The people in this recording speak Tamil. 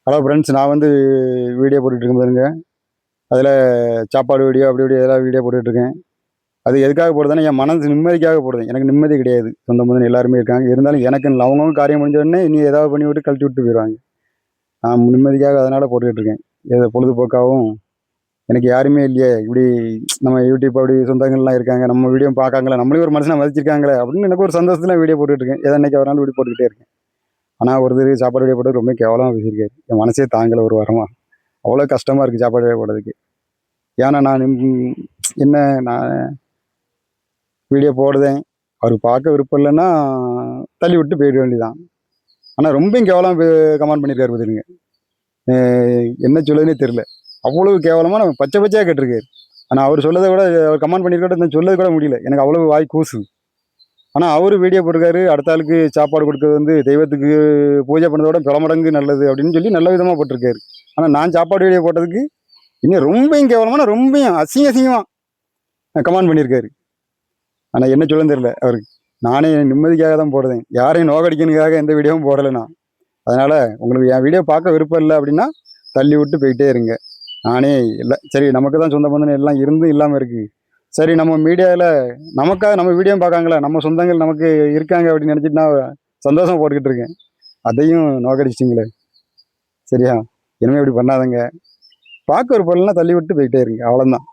ஹலோ ஃப்ரெண்ட்ஸ், நான் வந்து வீடியோ போட்டுட்ருக்கேன் பாருங்க. அதில் சாப்பாடு வீடியோ அப்படி இப்படி எதாவது வீடியோ போட்டுட்ருக்கேன். அது எதுக்காக போடுறதுன்னா, என் மனசு நிம்மதிக்காக போடுறேன். எனக்கு நிம்மதி கிடையாது. சொந்த பந்தம் எல்லாருமே இருக்காங்க. இருந்தாலும் எனக்குன்னு அவங்கவங்க காரியம் முடிஞ்ச உடனே இனி ஏதாவது பண்ணி விட்டு கழட்டி விட்டு போயிடுவாங்க. நான் நிம்மதிக்காக அதனால் போட்டுக்கிட்டுருக்கேன். ஏதோ பொழுதுபோக்காகவும் எனக்கு யாருமே இல்லையே, இப்படி நம்ம யூடியூப் அப்படி சொந்தங்கள்லாம் இருக்காங்க, நம்ம வீடியோ பார்க்காங்களே, நம்மளையும் ஒரு மனுஷனை மதிச்சிருக்காங்களே அப்படின்னு எனக்கு ஒரு சந்தோஷத்தில் வீடியோ போட்டுட்ருக்கேன். ஏதோ அன்னைக்கு ஒரு நாள் வீடியோ போட்டுக்கிட்டே இருக்கேன். ஆனால் ஒருத்தர் சாப்பாடு வீடியோ போட்டு ரொம்ப கேவலமாக பேசியிருக்காரு. என் மனசே தாங்கலை ஒரு வாரமா. அவ்வளோ கஷ்டமாக இருக்குது சாப்பாடு வீடியோ போடுறதுக்கு. ஏன்னா நான் என்ன நான் வீடியோ போடுதேன், அவருக்கு பார்க்க விருப்பம் இல்லைன்னா தள்ளி விட்டு போயிட வேண்டியதான். ஆனால் ரொம்பவும் கேவலமாக கமெண்ட் பண்ணியிருக்காரு பார்த்துருங்க. என்ன சொல்லுதுன்னே தெரில. அவ்வளவு கேவலமாக நம்ம பச்சை பச்சையாக கேட்டிருக்காரு. ஆனால் அவர் சொல்லதை விட அவர் கமெண்ட் பண்ணியிருக்காரு, நான் சொல்லது கூட முடியல. எனக்கு அவ்வளவு வாய் கூசுது. ஆனால் அவர் வீடியோ போட்டிருக்காரு, அடுத்த ஆளுக்கு சாப்பாடு கொடுக்கறது வந்து தெய்வத்துக்கு பூஜை பண்ணதோட பல மடங்கு நல்லது அப்படின்னு சொல்லி நல்ல விதமாக போட்டிருக்காரு. ஆனால் நான் சாப்பாடு வீடியோ போட்டதுக்கு இன்னும் ரொம்பவும் கேவலமான ரொம்பவும் அசிங்கமாக கமெண்ட் பண்ணியிருக்காரு. ஆனால் என்ன சொல்லுன்னு தெரியல அவருக்கு. நானே நிம்மதிக்காக தான் போடுறேன், யாரையும் நோக்கடிக்கணுக்காக எந்த வீடியோவும் போடலை நான். அதனால் உங்களுக்கு என் வீடியோ பார்க்க விருப்பம் இல்லை அப்படின்னா தள்ளி விட்டு போயிட்டே இருங்க. நானே இல்லை, சரி நமக்கு தான் சொந்த பந்தம் எல்லாம் இருந்தும் இல்லாமல் இருக்குது. சரி நம்ம மீடியாவில் நமக்காக நம்ம வீடியோ பார்க்காங்களே, நம்ம சொந்தங்கள் நமக்கு இருக்காங்க அப்படின்னு நினச்சிட்டு நான் சந்தோஷம் போட்டுக்கிட்டு இருக்கேன். அதையும் நோக்கடிச்சிட்டிங்களே. சரியா? இனிமேல் இப்படி பண்ணாதங்க. பார்க்க ஒரு பொருள்னா தள்ளி விட்டு போயிட்டே இருங்க, அவ்வளோதான்.